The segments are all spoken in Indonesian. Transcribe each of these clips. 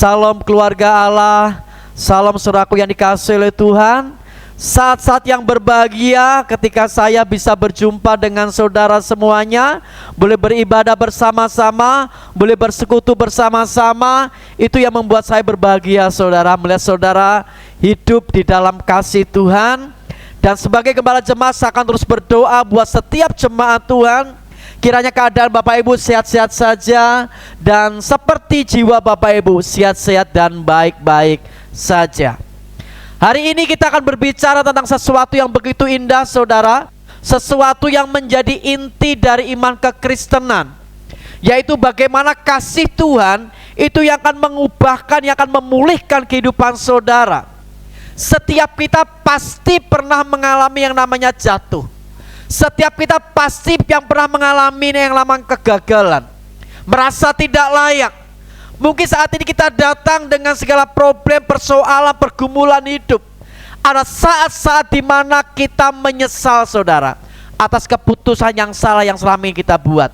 Salam keluarga Allah, salam saudaraku yang dikasihi oleh Tuhan. Saat-saat yang berbahagia ketika saya bisa berjumpa dengan saudara semuanya, boleh beribadah bersama-sama, boleh bersekutu bersama-sama. Itu yang membuat saya berbahagia, saudara, melihat saudara hidup di dalam kasih Tuhan. Dan sebagai gembala jemaat, saya akan terus berdoa buat setiap jemaat Tuhan. Kiranya keadaan Bapak Ibu sehat-sehat saja, dan seperti jiwa Bapak Ibu sehat-sehat dan baik-baik saja. Hari ini kita akan berbicara tentang sesuatu yang begitu indah, saudara. Sesuatu yang menjadi inti dari iman kekristenan, yaitu bagaimana kasih Tuhan itu yang akan mengubahkan, yang akan memulihkan kehidupan saudara. Setiap kita pasti pernah mengalami yang namanya jatuh. Setiap kita pasti yang pernah mengalami yang namanya kegagalan, merasa tidak layak. Mungkin saat ini kita datang dengan segala problem, persoalan, pergumulan hidup. Ada saat-saat di mana kita menyesal, saudara, atas keputusan yang salah yang selama ini kita buat.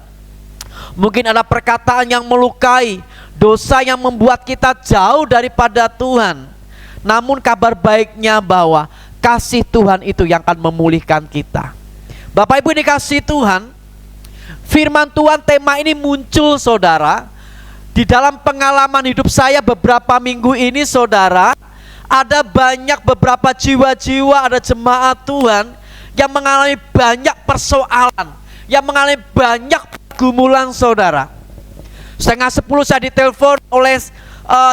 Mungkin ada perkataan yang melukai, dosa yang membuat kita jauh daripada Tuhan. Namun kabar baiknya bahwa kasih Tuhan itu yang akan memulihkan kita. Bapak Ibu dikasihi Tuhan, firman Tuhan tema ini muncul, saudara, di dalam pengalaman hidup saya beberapa minggu ini, saudara. Ada banyak beberapa jiwa-jiwa, ada jemaat Tuhan yang mengalami banyak persoalan, yang mengalami banyak pergumulan, saudara. Setengah 10 saya ditelepon oleh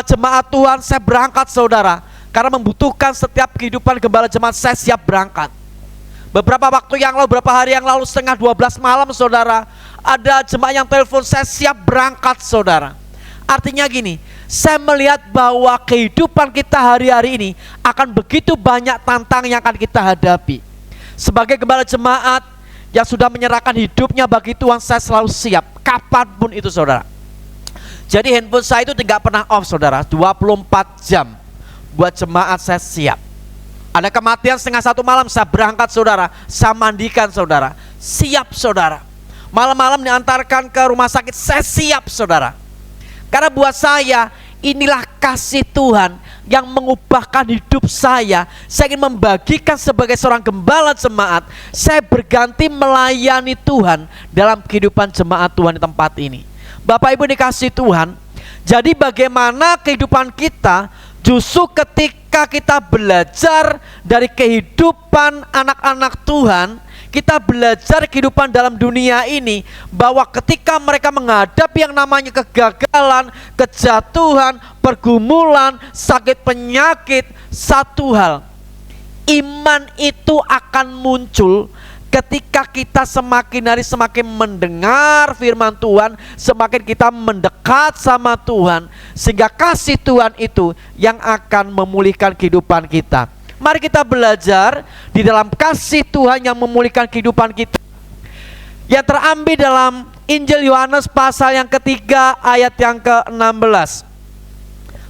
jemaat Tuhan, saya berangkat, saudara, karena membutuhkan setiap kehidupan gembala jemaat, saya siap berangkat. Beberapa waktu yang lalu, beberapa hari yang lalu, setengah 12 malam, saudara, ada jemaat yang telepon, saya siap berangkat, saudara. Artinya gini, saya melihat bahwa kehidupan kita hari-hari ini akan begitu banyak tantangan yang akan kita hadapi. Sebagai gembala jemaat yang sudah menyerahkan hidupnya bagi Tuhan, saya selalu siap, kapanpun itu, saudara. Jadi handphone saya itu tidak pernah off, saudara, 24 jam. Buat jemaat saya siap. Ada kematian setengah 1 malam, saya berangkat, saudara, saya mandikan, saudara, siap, saudara. Malam-malam diantarkan ke rumah sakit, saya siap, saudara. Karena buat saya, inilah kasih Tuhan yang mengubahkan hidup saya. Saya ingin membagikan sebagai seorang gembala jemaat, saya berganti melayani Tuhan dalam kehidupan jemaat Tuhan di tempat ini. Bapak Ibu dikasihi Tuhan, jadi bagaimana kehidupan kita justru ketika kita belajar dari kehidupan anak-anak Tuhan, kita belajar kehidupan dalam dunia ini, bahwa ketika mereka menghadapi yang namanya kegagalan, kejatuhan, pergumulan, sakit penyakit, satu hal, iman itu akan muncul ketika kita semakin hari semakin mendengar firman Tuhan, semakin kita mendekat sama Tuhan, sehingga kasih Tuhan itu yang akan memulihkan kehidupan kita. Mari kita belajar di dalam kasih Tuhan yang memulihkan kehidupan kita, yang terambil dalam Injil Yohanes pasal yang ketiga ayat yang ke-16.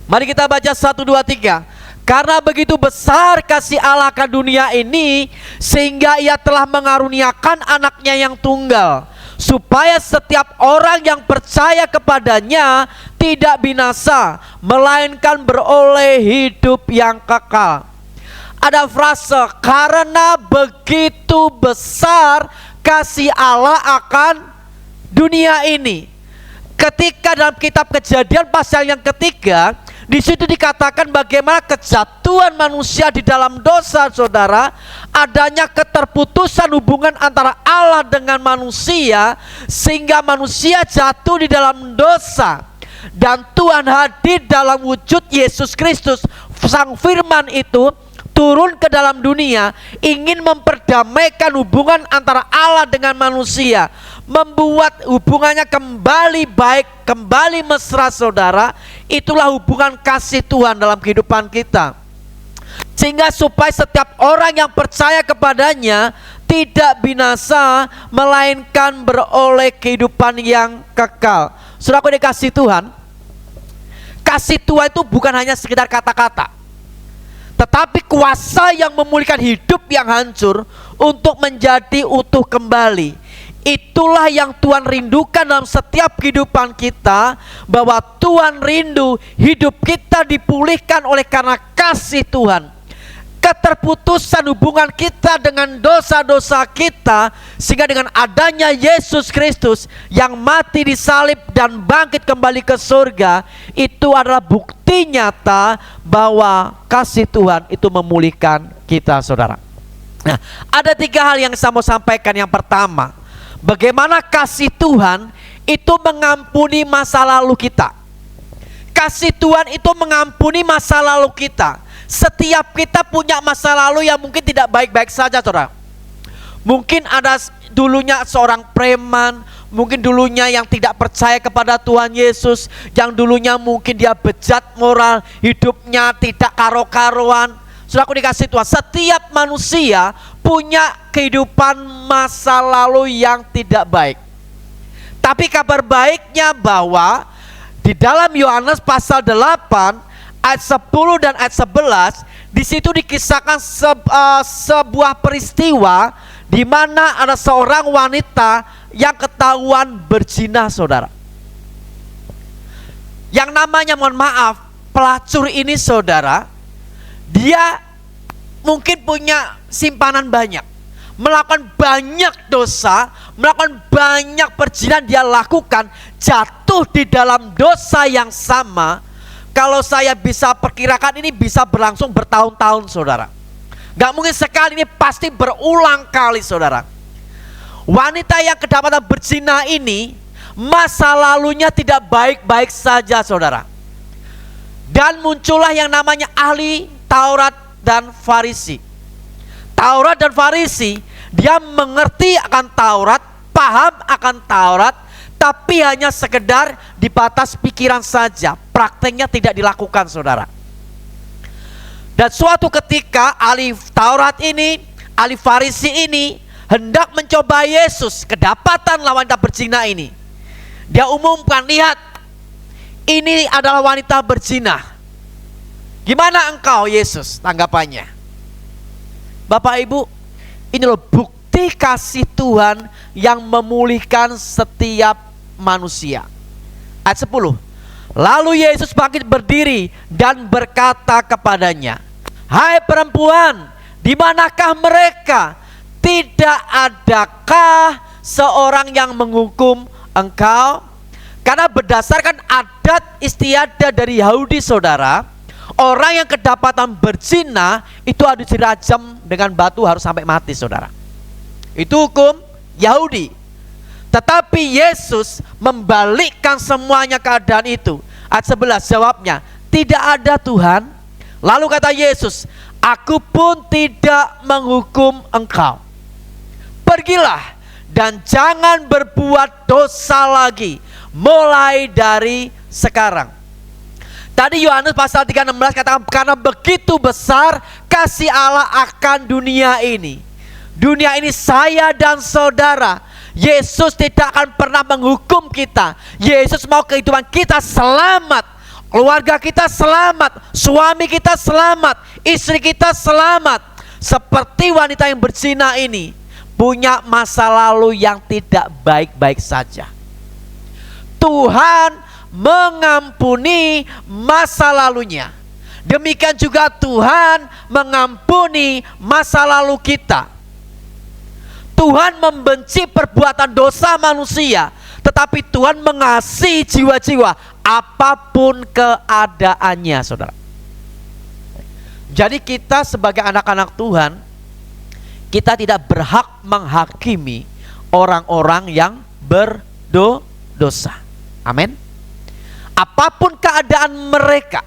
Mari kita baca 1, 2, 3. Karena begitu besar kasih Allah ke dunia ini, sehingga ia telah mengaruniakan anaknya yang tunggal, supaya setiap orang yang percaya kepadanya tidak binasa, melainkan beroleh hidup yang kekal. Ada frase, karena begitu besar kasih Allah akan dunia ini. Ketika dalam kitab Kejadian pasal yang ketiga, di situ dikatakan bagaimana kejatuhan manusia di dalam dosa, saudara. Adanya keterputusan hubungan antara Allah dengan manusia, sehingga manusia jatuh di dalam dosa. Dan Tuhan hadir dalam wujud Yesus Kristus, Sang Firman itu turun ke dalam dunia, ingin memperdamaikan hubungan antara Allah dengan manusia, membuat hubungannya kembali baik, kembali mesra, saudara. Itulah hubungan kasih Tuhan dalam kehidupan kita, sehingga supaya setiap orang yang percaya kepadanya tidak binasa, melainkan beroleh kehidupan yang kekal. Saudaraku dikasihi Tuhan, kasih Tuhan itu bukan hanya sekedar kata-kata, tetapi kuasa yang memulihkan hidup yang hancur untuk menjadi utuh kembali. Itulah yang Tuhan rindukan dalam setiap kehidupan kita, bahwa Tuhan rindu hidup kita dipulihkan oleh karena kasih Tuhan. Keterputusan hubungan kita dengan dosa-dosa kita, sehingga dengan adanya Yesus Kristus yang mati di salib dan bangkit kembali ke surga, itu adalah bukti nyata bahwa kasih Tuhan itu memulihkan kita, saudara. Nah, ada 3 hal yang saya mau sampaikan. Yang pertama, bagaimana kasih Tuhan itu mengampuni masa lalu kita. Kasih Tuhan itu mengampuni masa lalu kita. Setiap kita punya masa lalu yang mungkin tidak baik-baik saja, saudara. Mungkin ada dulunya seorang preman, mungkin dulunya yang tidak percaya kepada Tuhan Yesus, yang dulunya mungkin dia bejat moral, hidupnya tidak karo-karuan. Saudaraku dikasih Tuhan, setiap manusia punya kehidupan masa lalu yang tidak baik. Tapi kabar baiknya bahwa di dalam Yohanes pasal 8 ayat 10 dan ayat 11, di situ dikisahkan sebuah peristiwa di mana ada seorang wanita yang ketahuan berzina, saudara. Yang namanya, mohon maaf, pelacur ini, saudara, dia mungkin punya simpanan banyak, melakukan banyak dosa, melakukan banyak perzinahan dia lakukan, jatuh di dalam dosa yang sama. Kalau saya bisa perkirakan ini bisa berlangsung bertahun-tahun, saudara. Gak mungkin sekali, ini pasti berulang kali, saudara. Wanita yang kedapatan berzina ini, masa lalunya tidak baik-baik saja, saudara. Dan muncullah yang namanya ahli Taurat dan Farisi. Taurat dan Farisi, dia mengerti akan Taurat, paham akan Taurat, tapi hanya sekedar di batas pikiran saja. Prakteknya tidak dilakukan, saudara. Dan suatu ketika ahli Taurat ini, ahli Farisi ini hendak mencoba Yesus, kedapatan wanita berzina ini. Dia umumkan, lihat, ini adalah wanita berzina. Gimana engkau, Yesus? Tanggapannya, Bapak Ibu, ini loh bukti kasih Tuhan yang memulihkan setiap manusia. Ayat 10. Lalu Yesus bangkit berdiri dan berkata kepadanya, hai perempuan, di manakah mereka? Tidak adakah seorang yang menghukum engkau? Karena berdasarkan adat istiadat dari Yahudi, saudara, orang yang kedapatan berzina itu harus dirajam dengan batu, harus sampai mati, saudara. Itu hukum Yahudi. Tetapi Yesus membalikkan semuanya keadaan itu. Ayat 11 jawabnya, tidak ada Tuhan. Lalu kata Yesus, aku pun tidak menghukum engkau. Pergilah dan jangan berbuat dosa lagi mulai dari sekarang. Tadi Yohanes pasal 3:16 katakan, karena begitu besar kasih Allah akan dunia ini. Dunia ini saya dan saudara. Yesus tidak akan pernah menghukum kita. Yesus mau kehidupan kita selamat, keluarga kita selamat, suami kita selamat, istri kita selamat. Seperti wanita yang berzina ini, punya masa lalu yang tidak baik-baik saja. Tuhan mengampuni masa lalunya. Demikian juga Tuhan mengampuni masa lalu kita. Tuhan membenci perbuatan dosa manusia, tetapi Tuhan mengasihi jiwa-jiwa apapun keadaannya, saudara. Jadi kita sebagai anak-anak Tuhan, kita tidak berhak menghakimi orang-orang yang berdosa. Amin. Apapun keadaan mereka,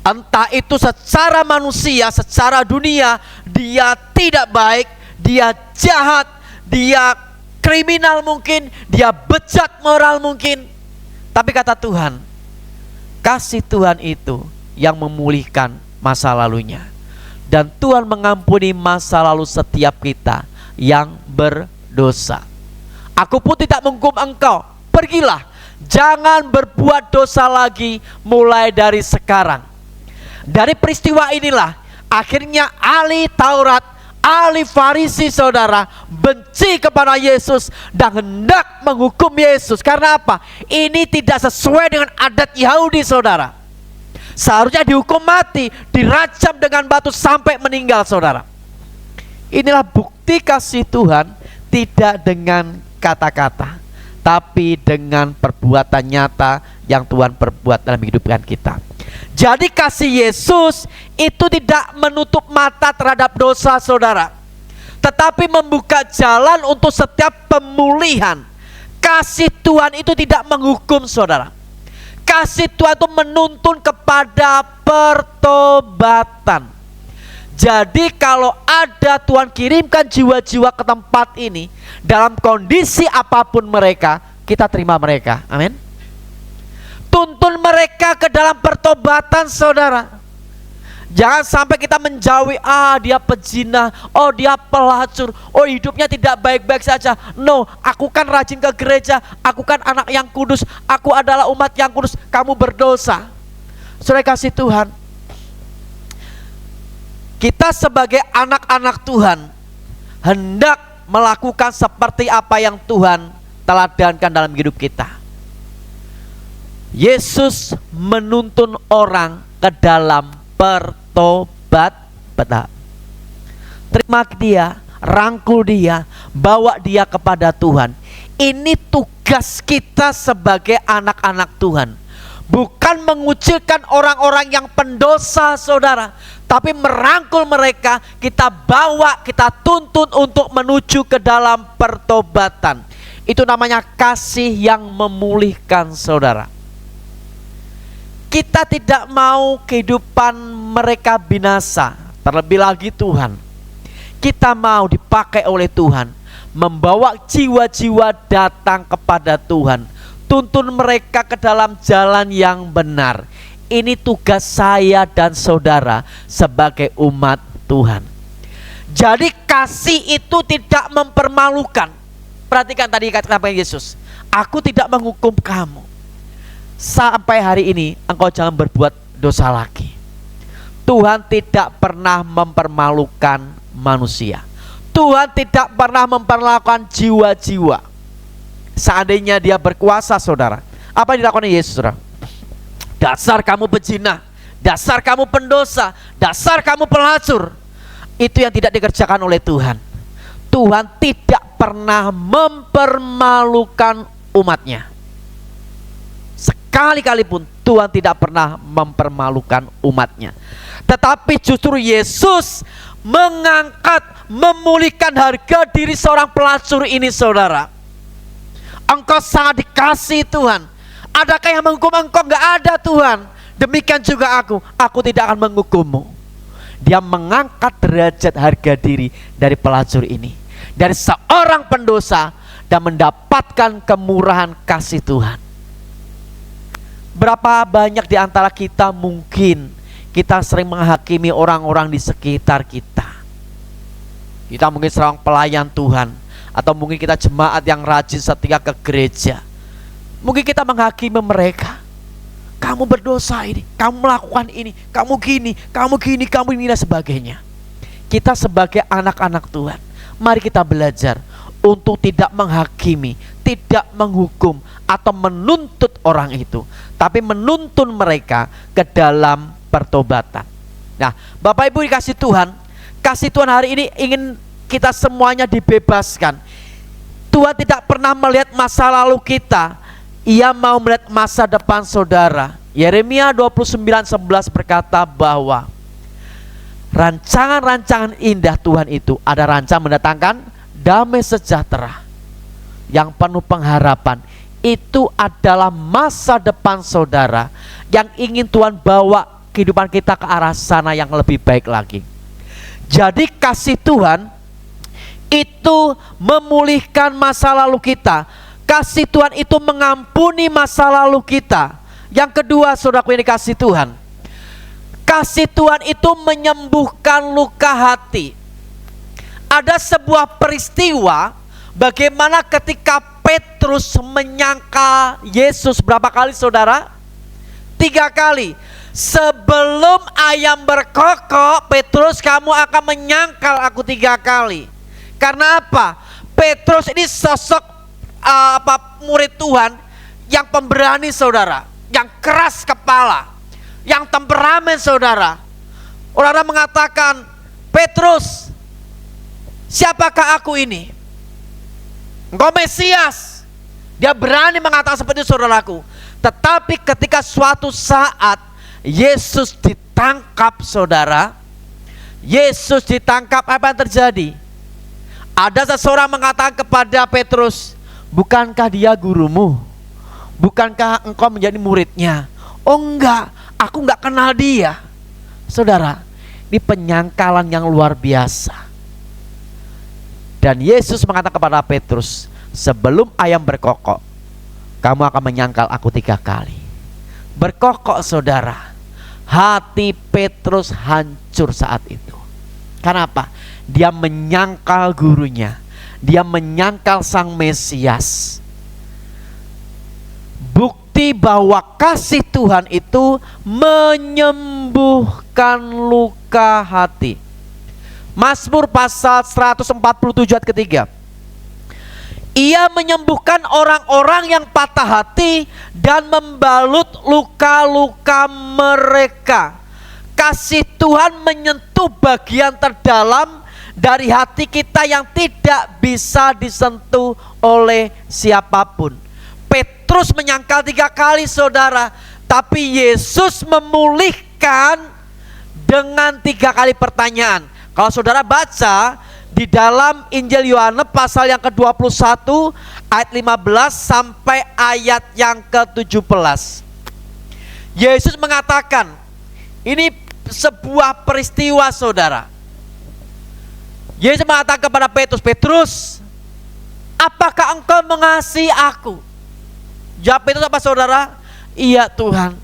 entah itu secara manusia, secara dunia, dia tidak baik, dia jahat, dia kriminal mungkin, dia bejat moral mungkin. Tapi kata Tuhan, kasih Tuhan itu yang memulihkan masa lalunya. Dan Tuhan mengampuni masa lalu setiap kita yang berdosa. Aku pun tidak menghukum engkau, pergilah, jangan berbuat dosa lagi mulai dari sekarang. Dari peristiwa inilah akhirnya ahli Taurat, ahli Farisi saudara benci kepada Yesus dan hendak menghukum Yesus. Karena apa? Ini tidak sesuai dengan adat Yahudi saudara. Seharusnya dihukum mati, dirajam dengan batu sampai meninggal saudara. Inilah bukti kasih Tuhan, tidak dengan kata-kata, tapi dengan perbuatan nyata yang Tuhan perbuat dalam kehidupan kita. Jadi kasih Yesus itu tidak menutup mata terhadap dosa saudara, tetapi membuka jalan untuk setiap pemulihan. Kasih Tuhan itu tidak menghukum saudara. Kasih Tuhan itu menuntun kepada pertobatan. Jadi kalau ada Tuhan kirimkan jiwa-jiwa ke tempat ini dalam kondisi apapun mereka, kita terima mereka. Amin. Tuntun mereka ke dalam pertobatan saudara. Jangan sampai kita menjauhi, dia pezina, dia pelacur, hidupnya tidak baik-baik saja. No, aku kan rajin ke gereja, aku kan anak yang kudus, aku adalah umat yang kudus, kamu berdosa. Saudara kasih Tuhan, kita sebagai anak-anak Tuhan hendak melakukan seperti apa yang Tuhan teladankan dalam hidup kita. Yesus menuntun orang ke dalam pertobatan. Terima dia, rangkul dia, bawa dia kepada Tuhan. Ini tugas kita sebagai anak-anak Tuhan. Bukan mengucilkan orang-orang yang pendosa saudara, tapi merangkul mereka, kita bawa, kita tuntun untuk menuju ke dalam pertobatan. Itu namanya kasih yang memulihkan saudara. Kita tidak mau kehidupan mereka binasa. Terlebih lagi Tuhan, kita mau dipakai oleh Tuhan, membawa jiwa-jiwa datang kepada Tuhan. Tuntun mereka ke dalam jalan yang benar. Ini tugas saya dan saudara sebagai umat Tuhan. Jadi kasih itu tidak mempermalukan. Perhatikan tadi kata Yesus, aku tidak menghukum kamu. Sampai hari ini engkau jangan berbuat dosa lagi. Tuhan tidak pernah mempermalukan manusia. Tuhan tidak pernah mempermalukan jiwa-jiwa. Seandainya dia berkuasa saudara, apa yang dilakukan Yesus saudara? Dasar kamu pezina, dasar kamu pendosa, dasar kamu pelacur. Itu yang tidak dikerjakan oleh Tuhan. Tuhan tidak pernah mempermalukan umatnya. Sekali-kali pun Tuhan tidak pernah mempermalukan umatnya. Tetapi justru Yesus mengangkat, memulihkan harga diri seorang pelacur ini saudara. Engkau sangat dikasihi Tuhan. Adakah yang menghukum engkau? Enggak ada Tuhan. Demikian juga aku tidak akan menghukummu. Dia mengangkat derajat harga diri dari pelacur ini, dari seorang pendosa, dan mendapatkan kemurahan kasih Tuhan. Berapa banyak di antara kita mungkin kita sering menghakimi orang-orang di sekitar kita. Kita mungkin seorang pelayan Tuhan, atau mungkin kita jemaat yang rajin setia ke gereja. Mungkin kita menghakimi mereka. Kamu berdosa ini, kamu melakukan ini, kamu gini, dan sebagainya. Kita sebagai anak-anak Tuhan, mari kita belajar untuk tidak menghakimi, tidak menghukum atau menuntut orang itu, tapi menuntun mereka ke dalam pertobatan. Nah, Bapak Ibu dikasih Tuhan, kasih Tuhan hari ini ingin kita semuanya dibebaskan. Tuhan tidak pernah melihat masa lalu kita, Ia mau melihat masa depan saudara. Yeremia 29:11 berkata bahwa rancangan-rancangan indah Tuhan itu ada rancangan mendatangkan damai sejahtera yang penuh pengharapan. Itu adalah masa depan saudara yang ingin Tuhan bawa kehidupan kita ke arah sana yang lebih baik lagi. Jadi kasih Tuhan itu memulihkan masa lalu kita. Kasih Tuhan itu mengampuni masa lalu kita. Yang kedua saudaraku yang dikasih Tuhan, kasih Tuhan itu menyembuhkan luka hati. Ada sebuah peristiwa bagaimana ketika Petrus menyangka Yesus berapa kali saudara? 3 kali. sebelum ayam berkokok, Petrus, kamu akan menyangkal aku 3 kali. Karena apa? Petrus ini sosok murid Tuhan yang pemberani, saudara, yang keras kepala, yang temperamen, saudara. Orang mengatakan, Petrus, siapakah aku ini? Engkau Mesias. Dia berani mengatakan seperti itu, saudaraku. Tetapi ketika suatu saat Yesus ditangkap, saudara, Yesus ditangkap, apa yang terjadi? Ada seseorang mengatakan kepada Petrus, bukankah dia gurumu? Bukankah engkau menjadi muridnya? Oh enggak, aku enggak kenal dia. Saudara, ini penyangkalan yang luar biasa. Dan Yesus mengatakan kepada Petrus, sebelum ayam berkokok, kamu akan menyangkal aku 3 kali. Berkokok, saudara. Hati Petrus hancur saat itu. Karena apa? Dia menyangkal gurunya. Dia menyangkal Sang Mesias. Bukti bahwa kasih Tuhan itu menyembuhkan luka hati. Mazmur pasal 147 ayat ketiga. Ia menyembuhkan orang-orang yang patah hati dan membalut luka-luka mereka. Kasih Tuhan menyentuh bagian terdalam dari hati kita yang tidak bisa disentuh oleh siapapun. Petrus menyangkal 3 kali, saudara, tapi Yesus memulihkan dengan 3 kali pertanyaan. Kalau saudara baca di dalam Injil Yohanes pasal yang ke-21 ayat 15 sampai ayat yang ke-17. Yesus mengatakan, ini sebuah peristiwa, saudara. Yesus mengatakan kepada Petrus, Petrus, apakah engkau mengasihi aku? Jawab Petrus apa, saudara? Iya Tuhan,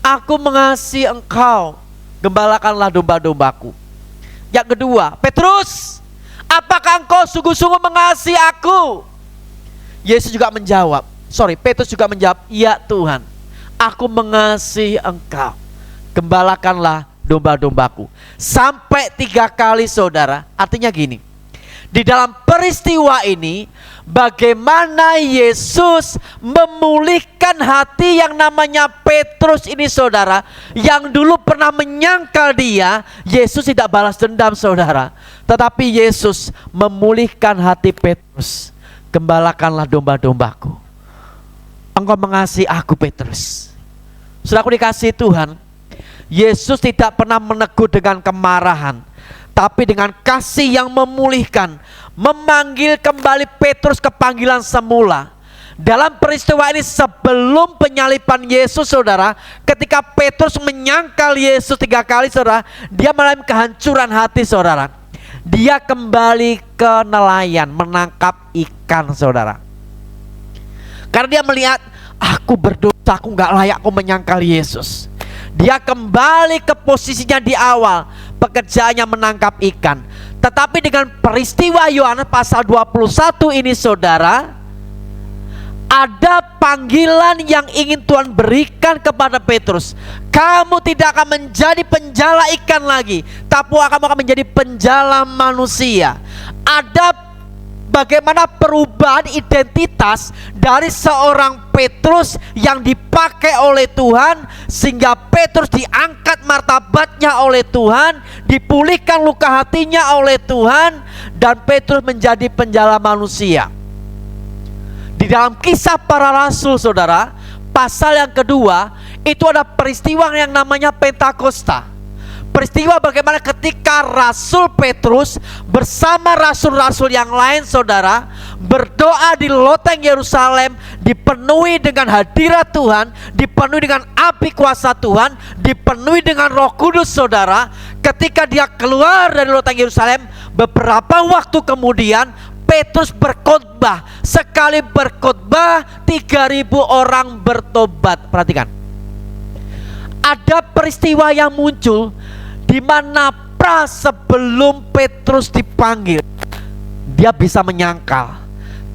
aku mengasihi engkau, gembalakanlah domba-dombaku. Yang kedua, Petrus, apakah engkau sungguh-sungguh mengasihi aku? Yesus juga menjawab, Petrus juga menjawab, iya Tuhan, aku mengasihi engkau, gembalakanlah domba-dombaku. Sampai 3 kali, saudara. Artinya gini, di dalam peristiwa ini, bagaimana Yesus memulihkan hati yang namanya Petrus ini, saudara, yang dulu pernah menyangkal dia. Yesus tidak balas dendam, saudara, tetapi Yesus memulihkan hati Petrus. Gembalakanlah domba-dombaku. Engkau mengasihi aku, Petrus. Saudaraku dikasihi Tuhan, Yesus tidak pernah menegur dengan kemarahan, tapi dengan kasih yang memulihkan, memanggil kembali Petrus ke panggilan semula. Dalam peristiwa ini sebelum penyaliban Yesus, saudara, ketika Petrus menyangkal Yesus 3 kali, saudara, dia mengalami kehancuran hati, saudara. Dia kembali ke nelayan menangkap ikan, saudara. Karena dia melihat, aku berdosa, aku gak layak, aku menyangkal Yesus. Dia kembali ke posisinya di awal, pekerjaannya menangkap ikan. Tetapi dengan peristiwa Yohanes pasal 21 ini, saudara, ada panggilan yang ingin Tuhan berikan kepada Petrus. Kamu tidak akan menjadi penjala ikan lagi, tapi kamu akan menjadi penjala manusia. Ada bagaimana perubahan identitas dari seorang Petrus yang dipakai oleh Tuhan, sehingga Petrus diangkat martabatnya oleh Tuhan, dipulihkan luka hatinya oleh Tuhan, dan Petrus menjadi penjala manusia. Di dalam Kisah Para Rasul, saudara, pasal yang kedua, itu ada peristiwa yang namanya Pentakosta. Peristiwa bagaimana ketika Rasul Petrus bersama rasul-rasul yang lain, saudara, berdoa di loteng Yerusalem, dipenuhi dengan hadirat Tuhan, dipenuhi dengan api kuasa Tuhan, dipenuhi dengan Roh Kudus, saudara. Ketika dia keluar dari loteng Yerusalem, beberapa waktu kemudian Petrus berkhotbah. Sekali berkhotbah 3.000 orang bertobat. Perhatikan, ada peristiwa yang muncul di mana sebelum Petrus dipanggil, dia bisa menyangkal.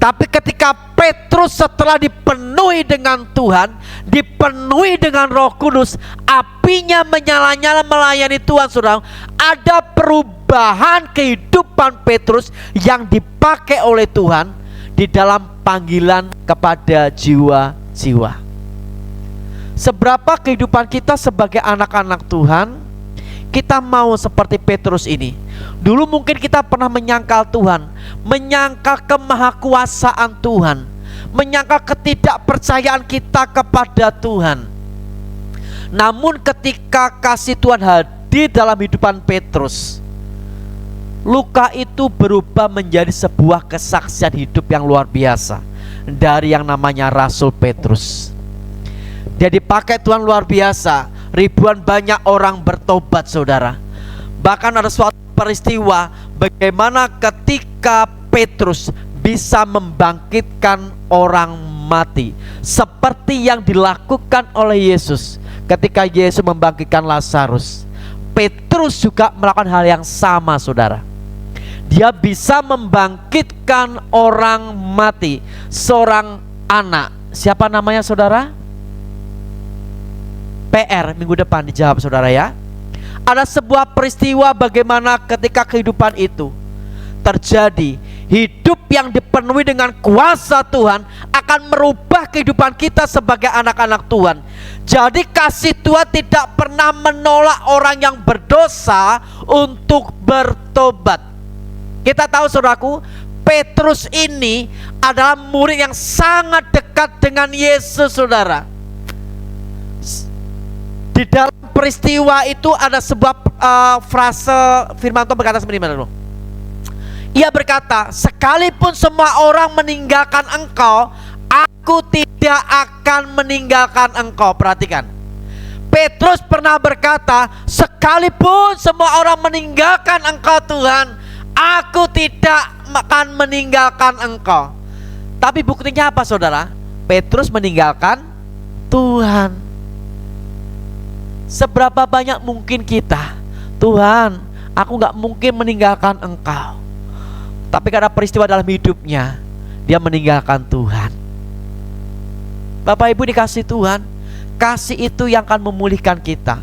Tapi ketika Petrus setelah dipenuhi dengan Tuhan, dipenuhi dengan Roh Kudus, apinya menyala-nyala melayani Tuhan, saudara, ada perubahan kehidupan Petrus yang dipakai oleh Tuhan di dalam panggilan kepada jiwa-jiwa. Seberapa kehidupan kita sebagai anak-anak Tuhan, kita mau seperti Petrus ini. Dulu mungkin kita pernah menyangkal Tuhan, menyangkal kemahakuasaan Tuhan, menyangkal ketidakpercayaan kita kepada Tuhan. Namun ketika kasih Tuhan hadir dalam kehidupan Petrus, luka itu berubah menjadi sebuah kesaksian hidup yang luar biasa dari yang namanya Rasul Petrus. Dia dipakai Tuhan luar biasa. Ribuan banyak orang bertobat, saudara. Bahkan ada suatu peristiwa bagaimana ketika Petrus bisa membangkitkan orang mati, seperti yang dilakukan oleh Yesus ketika Yesus membangkitkan Lazarus. Petrus juga melakukan hal yang sama, saudara. Dia bisa membangkitkan orang mati, seorang anak. Siapa namanya, saudara? PR minggu depan dijawab, saudara ya. Ada sebuah peristiwa bagaimana ketika kehidupan itu terjadi, hidup yang dipenuhi dengan kuasa Tuhan akan merubah kehidupan kita sebagai anak-anak Tuhan. Jadi kasih Tuhan tidak pernah menolak orang yang berdosa untuk bertobat. Kita tahu, saudaraku, Petrus ini adalah murid yang sangat dekat dengan Yesus, saudara. Di dalam peristiwa itu ada sebuah frase firman Tuhan berkata seperti ini. Ia berkata, sekalipun semua orang meninggalkan engkau, aku tidak akan meninggalkan engkau. Perhatikan, Petrus pernah berkata, sekalipun semua orang meninggalkan engkau Tuhan, aku tidak akan meninggalkan engkau. Tapi buktinya apa, saudara? Petrus meninggalkan Tuhan. Seberapa banyak mungkin kita, Tuhan, aku gak mungkin meninggalkan engkau. Tapi karena peristiwa dalam hidupnya, dia meninggalkan Tuhan. Bapak Ibu dikasih Tuhan, kasih itu yang akan memulihkan kita.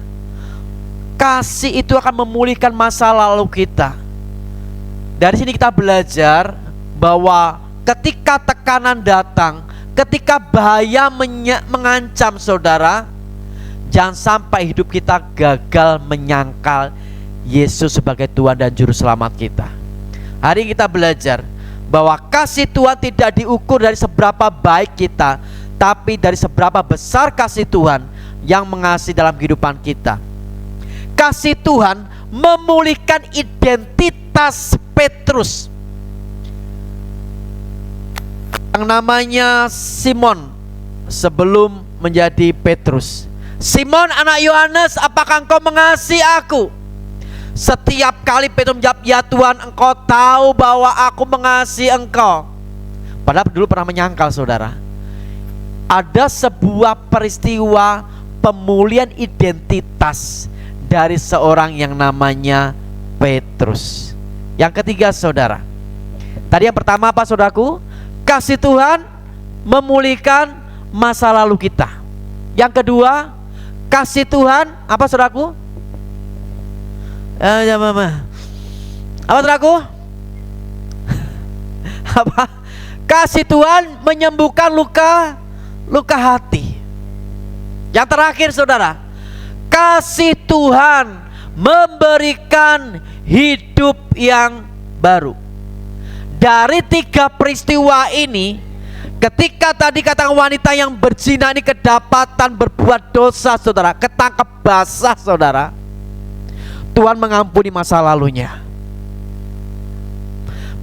Kasih itu akan memulihkan masa lalu kita. Dari sini kita belajar bahwa ketika tekanan datang, ketika bahaya mengancam, saudara, jangan sampai hidup kita gagal menyangkal Yesus sebagai Tuhan dan Juru Selamat kita. Hari ini kita belajar bahwa kasih Tuhan tidak diukur dari seberapa baik kita, tapi dari seberapa besar kasih Tuhan yang mengasihi dalam kehidupan kita. Kasih Tuhan memulihkan identitas Petrus yang namanya Simon sebelum menjadi Petrus. Simon anak Yohanes, apakah engkau mengasihi aku? Setiap kali Petrus menjawab, ya Tuhan, engkau tahu bahwa aku mengasihi engkau. Padahal dulu pernah menyangkal, saudara. Ada sebuah peristiwa pemulihan identitas dari seorang yang namanya Petrus. Yang ketiga, saudara, tadi yang pertama apa, saudaraku? Kasih Tuhan memulihkan masa lalu kita. Yang kedua, kasih Tuhan apa, saudaraku? Apa, saudaraku? Apa? Kasih Tuhan menyembuhkan luka hati. Yang terakhir, saudara, kasih Tuhan memberikan hidup yang baru. Dari tiga peristiwa ini, ketika tadi katakan wanita yang berzina ini kedapatan berbuat dosa, saudara, ketangkep basah, saudara, Tuhan mengampuni masa lalunya.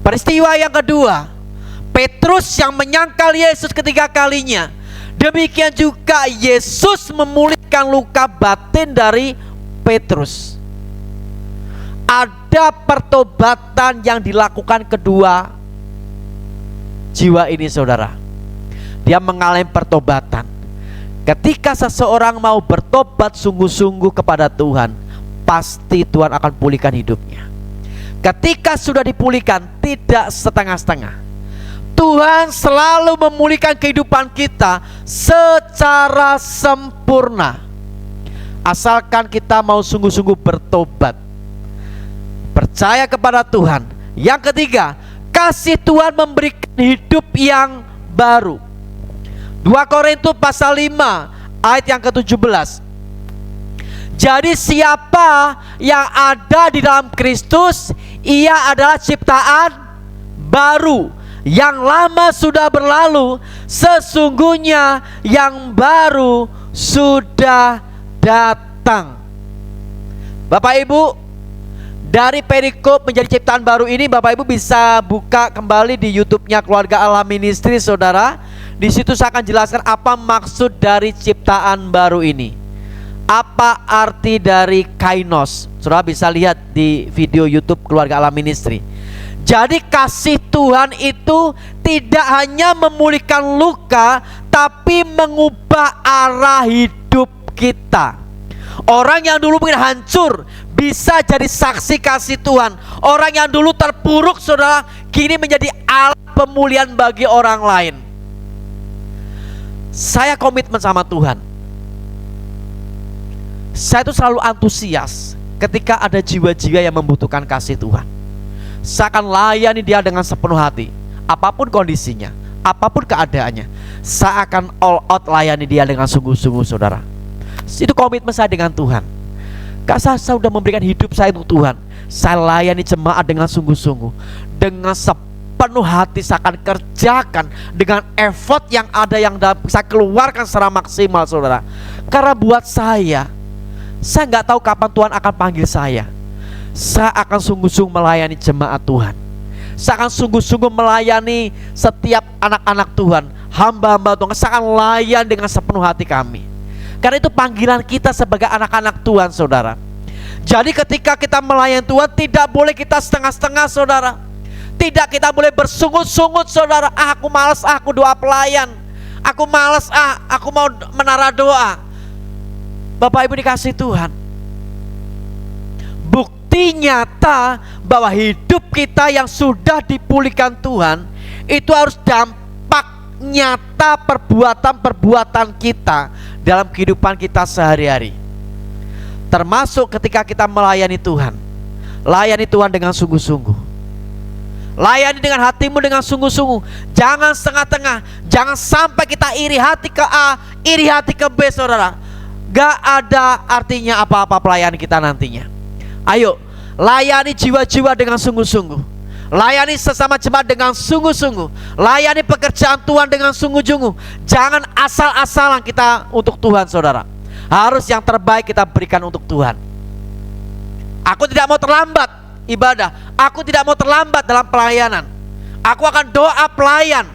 Peristiwa yang kedua, Petrus yang menyangkal Yesus ketiga kalinya. Demikian juga Yesus memulihkan luka batin dari Petrus. Ada pertobatan yang dilakukan kedua jiwa ini, saudara. Dia mengalami pertobatan. Ketika seseorang mau bertobat sungguh-sungguh kepada Tuhan, pasti Tuhan akan pulihkan hidupnya. Ketika sudah dipulihkan, tidak setengah-setengah. Tuhan selalu memulihkan kehidupan kita secara sempurna, asalkan kita mau sungguh-sungguh bertobat, percaya kepada Tuhan. Yang ketiga, kasih Tuhan memberikan hidup yang baru. 2 Korintus pasal 5 ayat yang ke-17. Jadi siapa yang ada di dalam Kristus, ia adalah ciptaan baru. Yang lama sudah berlalu, sesungguhnya yang baru sudah datang. Bapak Ibu, dari perikop menjadi ciptaan baru ini, Bapak Ibu bisa buka kembali di YouTube-nya Keluarga Allah Ministry, saudara. Di situ saya akan jelaskan apa maksud dari ciptaan baru ini. Apa arti dari kainos? Saudara bisa lihat di video YouTube Keluarga Allah Ministry. Jadi kasih Tuhan itu tidak hanya memulihkan luka, tapi mengubah arah hidup kita. Orang yang dulu mungkin hancur bisa jadi saksi kasih Tuhan. Orang yang dulu terpuruk, saudara, kini menjadi alat pemulihan bagi orang lain. Saya komitmen sama Tuhan. Saya itu selalu antusias ketika ada jiwa-jiwa yang membutuhkan kasih Tuhan. Saya akan layani dia dengan sepenuh hati. Apapun kondisinya, apapun keadaannya, saya akan all out layani dia dengan sungguh-sungguh, saudara. Itu komitmen saya dengan Tuhan. Saya sudah memberikan hidup saya untuk Tuhan. Saya layani jemaat dengan sungguh-sungguh, dengan sepenuh hati saya akan kerjakan dengan effort yang ada, yang saya keluarkan secara maksimal, saudara. Karena buat saya nggak tahu kapan Tuhan akan panggil saya. Saya akan sungguh-sungguh melayani jemaat Tuhan. Saya akan sungguh-sungguh melayani setiap anak-anak Tuhan, hamba-hamba Tuhan. Saya akan layan dengan sepenuh hati kami. Karena itu panggilan kita sebagai anak-anak Tuhan, saudara. Jadi ketika kita melayani Tuhan, tidak boleh kita setengah-setengah, saudara. Tidak kita boleh bersungut-sungut, saudara. Aku malas, aku doa pelayan. Aku malas, aku mau menara doa. Bapak Ibu dikasih Tuhan, bukti nyata bahwa hidup kita yang sudah dipulihkan Tuhan itu harus dampak nyata perbuatan-perbuatan kita dalam kehidupan kita sehari-hari. Termasuk ketika kita melayani Tuhan. Layani Tuhan dengan sungguh-sungguh. Layani dengan hatimu dengan sungguh-sungguh. Jangan setengah-tengah. Jangan sampai kita iri hati ke A, iri hati ke B, saudara. Gak ada artinya apa-apa pelayanan kita nantinya. Ayo, layani jiwa-jiwa dengan sungguh-sungguh. Layani sesama jemaat dengan sungguh-sungguh. Layani pekerjaan Tuhan dengan sungguh-sungguh. Jangan asal-asalan kita untuk Tuhan, saudara. Harus yang terbaik kita berikan untuk Tuhan. Aku tidak mau terlambat ibadah. Aku tidak mau terlambat dalam pelayanan. Aku akan doa pelayan.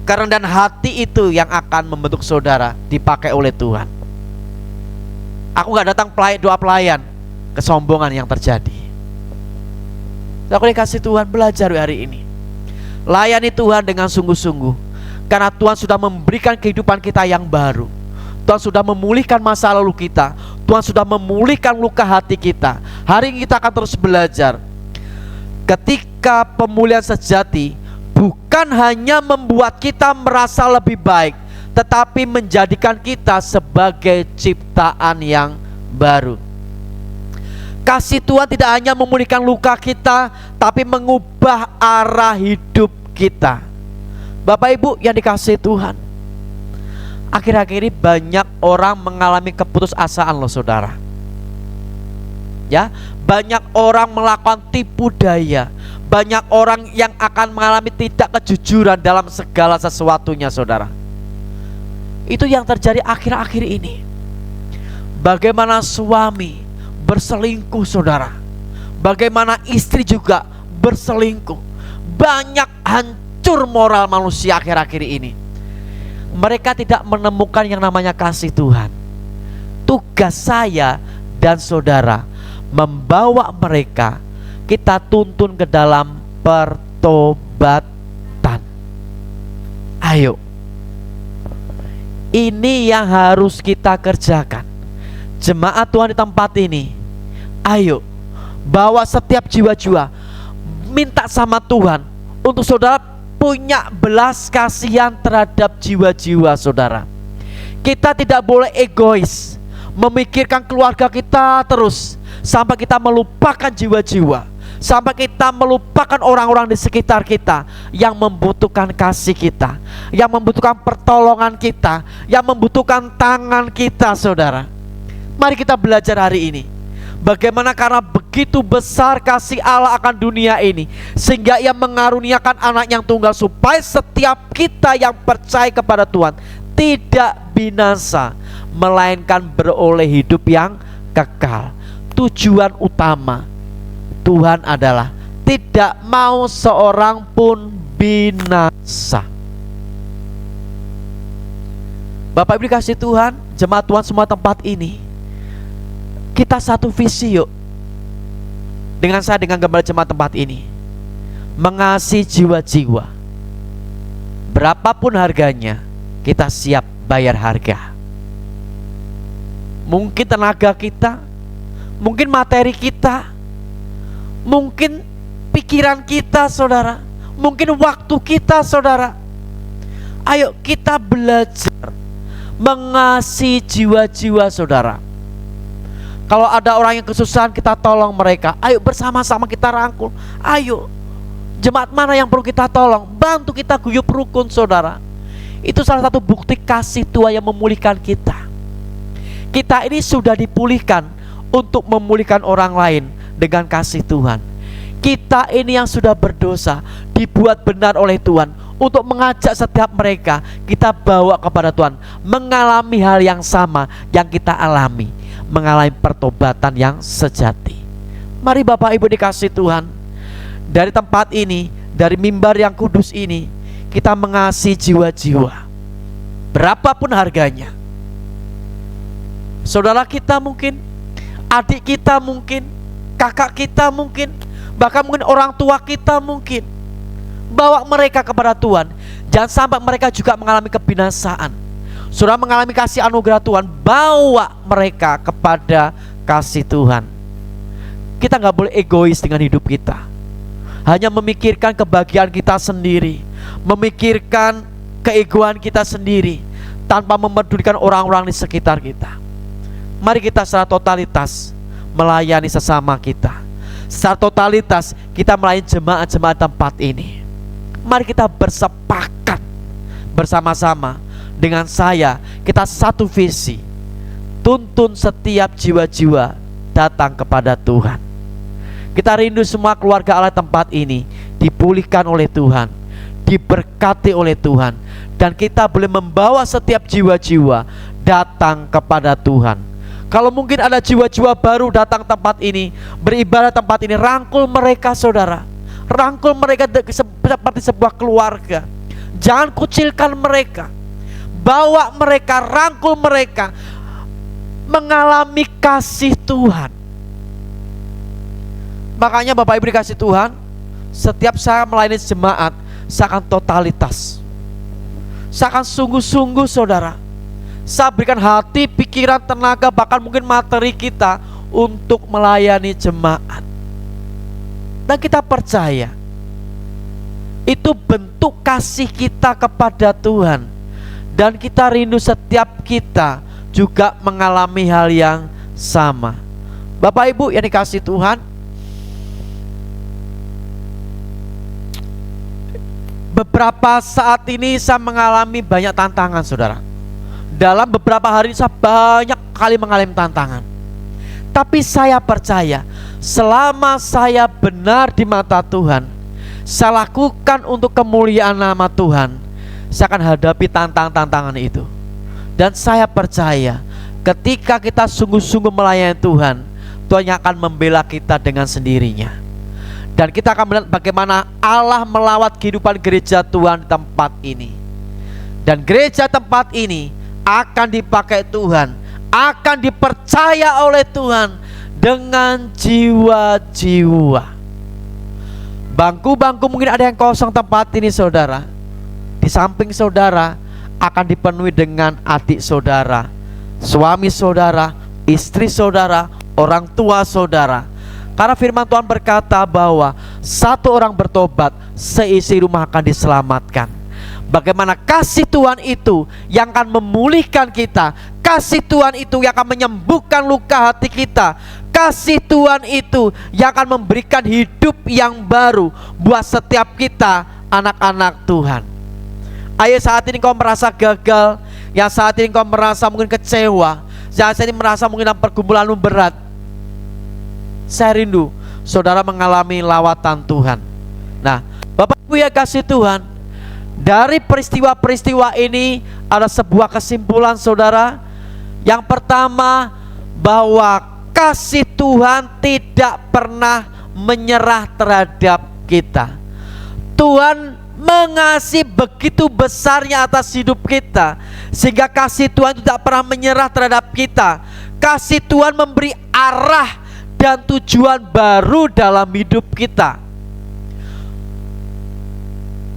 Karena dan hati itu yang akan membentuk saudara dipakai oleh Tuhan. Aku gak datang doa pelayan, kesombongan yang terjadi. Aku dikasih Tuhan, belajar hari ini. Layani Tuhan dengan sungguh-sungguh. Karena Tuhan sudah memberikan kehidupan kita yang baru. Tuhan sudah memulihkan masa lalu kita. Tuhan sudah memulihkan luka hati kita. Hari ini kita akan terus belajar. Ketika pemulihan sejati bukan hanya membuat kita merasa lebih baik, tetapi menjadikan kita sebagai ciptaan yang baru. Kasih Tuhan tidak hanya memulihkan luka kita, tapi mengubah arah hidup kita. Bapak Ibu yang dikasihi Tuhan, akhir-akhir ini banyak orang mengalami keputusasaan loh, saudara. Ya, banyak orang melakukan tipu daya. Banyak orang yang akan mengalami tidak kejujuran dalam segala sesuatunya, saudara. Itu yang terjadi akhir-akhir ini. Bagaimana suami berselingkuh, saudara. Bagaimana istri juga berselingkuh. Banyak hancur moral manusia akhir-akhir ini. Mereka tidak menemukan yang namanya kasih Tuhan. Tugas saya dan saudara membawa mereka, kita tuntun ke dalam pertobatan. Ayo, ini yang harus kita kerjakan. Jemaat Tuhan di tempat ini, ayo bawa setiap jiwa-jiwa, minta sama Tuhan untuk saudara punya belas kasihan terhadap jiwa-jiwa saudara. Kita tidak boleh egois, memikirkan keluarga kita terus, sampai kita melupakan jiwa-jiwa, sampai kita melupakan orang-orang di sekitar kita yang membutuhkan kasih kita, yang membutuhkan pertolongan kita, yang membutuhkan tangan kita saudara. Mari kita belajar hari ini bagaimana karena begitu besar kasih Allah akan dunia ini, sehingga Ia mengaruniakan anak yang tunggal, supaya setiap kita yang percaya kepada Tuhan tidak binasa, melainkan beroleh hidup yang kekal. Tujuan utama Tuhan adalah tidak mau seorang pun binasa. Bapak Ibu dikasih Tuhan, jemaat Tuhan semua tempat ini, kita satu visi yuk. Dengan saya, dengan gembala jemaat tempat ini, mengasihi jiwa-jiwa. Berapapun harganya, kita siap bayar harga. Mungkin tenaga kita, mungkin materi kita, mungkin pikiran kita saudara, mungkin waktu kita saudara. Ayo kita belajar mengasihi jiwa-jiwa saudara. Kalau ada orang yang kesusahan, kita tolong mereka. Ayo bersama-sama kita rangkul. Ayo, jemaat mana yang perlu kita tolong, bantu kita guyup rukun saudara. Itu salah satu bukti kasih Tuhan yang memulihkan kita. Kita ini sudah dipulihkan untuk memulihkan orang lain dengan kasih Tuhan. Kita ini yang sudah berdosa dibuat benar oleh Tuhan untuk mengajak setiap mereka kita bawa kepada Tuhan, mengalami hal yang sama yang kita alami, mengalami pertobatan yang sejati. Mari Bapak Ibu dikasih Tuhan, dari tempat ini, dari mimbar yang kudus ini, kita mengasihi jiwa-jiwa berapapun harganya. Saudara kita mungkin, adik kita mungkin, kakak kita mungkin, bahkan mungkin orang tua kita mungkin. Bawa mereka kepada Tuhan. Jangan sampai mereka juga mengalami kebinasaan. Saudara mengalami kasih anugerah Tuhan, bawa mereka kepada kasih Tuhan. Kita gak boleh egois dengan hidup kita, hanya memikirkan kebahagiaan kita sendiri, memikirkan keegoan kita sendiri, tanpa memedulikan orang-orang di sekitar kita. Mari kita secara totalitas melayani sesama kita. Secara totalitas kita melayani jemaat-jemaat tempat ini. Mari kita bersepakat bersama-sama dengan saya, kita satu visi, tuntun setiap jiwa-jiwa datang kepada Tuhan. Kita rindu semua keluarga Allah tempat ini dipulihkan oleh Tuhan, diberkati oleh Tuhan, dan kita boleh membawa setiap jiwa-jiwa datang kepada Tuhan. Kalau mungkin ada jiwa-jiwa baru datang tempat ini, beribadah tempat ini, rangkul mereka saudara. Rangkul mereka seperti sebuah keluarga. Jangan kucilkan mereka. Bawa mereka, rangkul mereka, mengalami kasih Tuhan. Makanya Bapak Ibu dikasih Tuhan, setiap saya melayani jemaat, saya akan totalitas, saya akan sungguh-sungguh saudara. Saya berikan hati, pikiran, tenaga, bahkan mungkin materi kita untuk melayani jemaat. Dan kita percaya itu bentuk kasih kita kepada Tuhan. Dan kita rindu setiap kita juga mengalami hal yang sama. Bapak Ibu yang dikasih Tuhan, beberapa saat ini saya mengalami banyak tantangan saudara. Dalam beberapa hari saya banyak kali mengalami tantangan. Tapi saya percaya, selama saya benar di mata Tuhan, saya lakukan untuk kemuliaan nama Tuhan, saya akan hadapi tantangan itu. Dan saya percaya ketika kita sungguh-sungguh melayani Tuhan, Tuhan yang akan membela kita dengan sendirinya. Dan kita akan melihat bagaimana Allah melawat kehidupan gereja Tuhan di tempat ini. Dan gereja tempat ini akan dipakai Tuhan, akan dipercaya oleh Tuhan dengan jiwa-jiwa. Bangku-bangku mungkin ada yang kosong tempat ini saudara. Di samping saudara akan dipenuhi dengan adik saudara, suami saudara, istri saudara, orang tua saudara. Karena firman Tuhan berkata bahwa satu orang bertobat, seisi rumah akan diselamatkan. Bagaimana kasih Tuhan itu yang akan memulihkan kita, kasih Tuhan itu yang akan menyembuhkan luka hati kita, kasih Tuhan itu yang akan memberikan hidup yang baru buat setiap kita, anak-anak Tuhan. Ayo, saat ini kau merasa gagal, yang saat ini kau merasa mungkin kecewa, saat ini merasa mungkin dalam pergumulanmu berat, saya rindu saudara mengalami lawatan Tuhan. Nah, Bapak Ibu yang kasih Tuhan, dari peristiwa-peristiwa ini ada sebuah kesimpulan saudara. Yang pertama, bahwa kasih Tuhan tidak pernah menyerah terhadap kita. Tuhan mengasihi begitu besarnya atas hidup kita, sehingga kasih Tuhan tidak pernah menyerah terhadap kita. Kasih Tuhan memberi arah dan tujuan baru dalam hidup kita.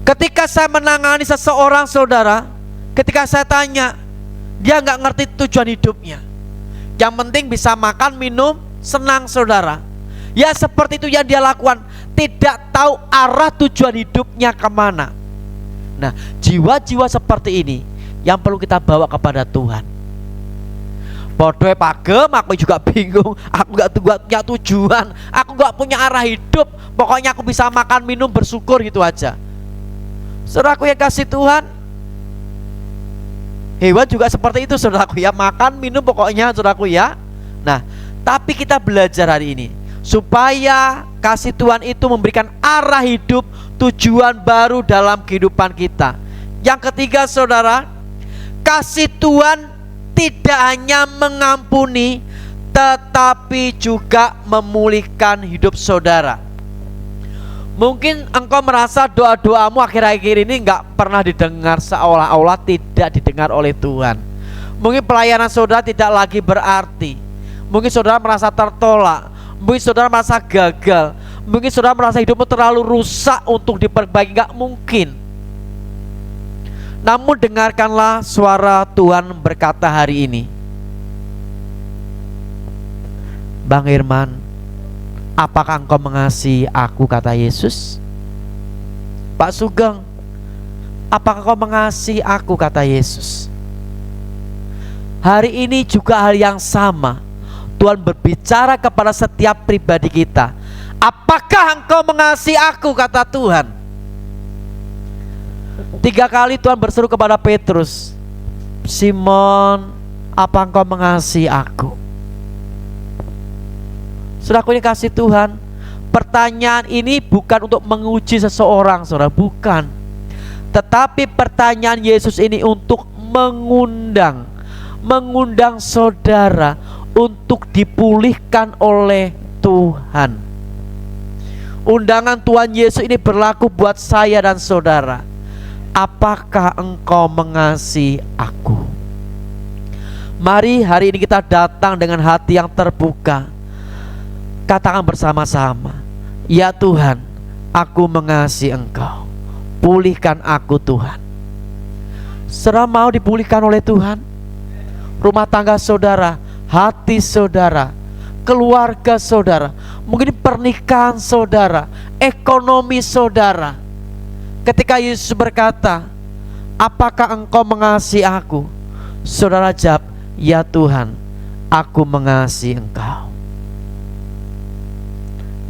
Ketika saya menangani seseorang saudara, ketika saya tanya, dia nggak ngerti tujuan hidupnya. Yang penting bisa makan, minum, senang saudara. Ya seperti itu yang dia lakukan, tidak tahu arah tujuan hidupnya kemana. Nah, jiwa-jiwa seperti ini yang perlu kita bawa kepada Tuhan. Bodoh pagem, aku juga bingung, aku gak punya tujuan, aku gak punya arah hidup, pokoknya aku bisa makan, minum, bersyukur gitu aja. Saudaraku yang kasih Tuhan, hewan juga seperti itu saudaraku ya, makan, minum pokoknya saudaraku ya. Nah, tapi kita belajar hari ini supaya kasih Tuhan itu memberikan arah hidup, tujuan baru dalam kehidupan kita. Yang ketiga saudara, kasih Tuhan tidak hanya mengampuni, tetapi juga memulihkan hidup saudara. Mungkin engkau merasa doa-doamu akhir-akhir ini enggak pernah didengar, seolah-olah tidak didengar oleh Tuhan. Mungkin pelayanan saudara tidak lagi berarti. Mungkin saudara merasa tertolak, mungkin saudara merasa gagal, mungkin saudara merasa hidupmu terlalu rusak untuk diperbaiki. Enggak mungkin. Namun dengarkanlah suara Tuhan berkata hari ini, Bang Irman, apakah engkau mengasihi aku, kata Yesus? Pak Sugeng, apakah engkau mengasihi aku, kata Yesus? Hari ini juga hal yang sama. Tuhan berbicara kepada setiap pribadi kita. Apakah engkau mengasihi aku, kata Tuhan? 3 kali Tuhan berseru kepada Petrus, Simon, apa engkau mengasihi aku? Saudaraku ini kasih Tuhan, pertanyaan ini bukan untuk menguji seseorang, saudara, bukan. Tetapi pertanyaan Yesus ini untuk mengundang saudara untuk dipulihkan oleh Tuhan. Undangan Tuhan Yesus ini berlaku buat saya dan saudara. Apakah engkau mengasihi aku? Mari hari ini kita datang dengan hati yang terbuka. Katakan bersama-sama, ya Tuhan, aku mengasihi engkau. Pulihkan aku Tuhan. Saudara mau dipulihkan oleh Tuhan? Rumah tangga saudara, hati saudara, keluarga saudara, mungkin pernikahan saudara, ekonomi saudara. Ketika Yesus berkata, apakah engkau mengasihi aku? Saudara jawab, ya Tuhan, aku mengasihi engkau.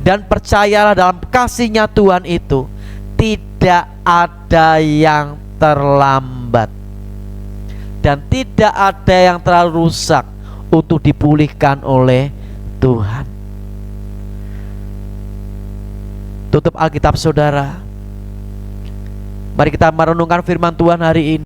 Dan percayalah dalam kasihnya Tuhan itu tidak ada yang terlambat, dan tidak ada yang terlalu rusak untuk dipulihkan oleh Tuhan. Tutup Alkitab saudara. Mari kita merenungkan firman Tuhan hari ini.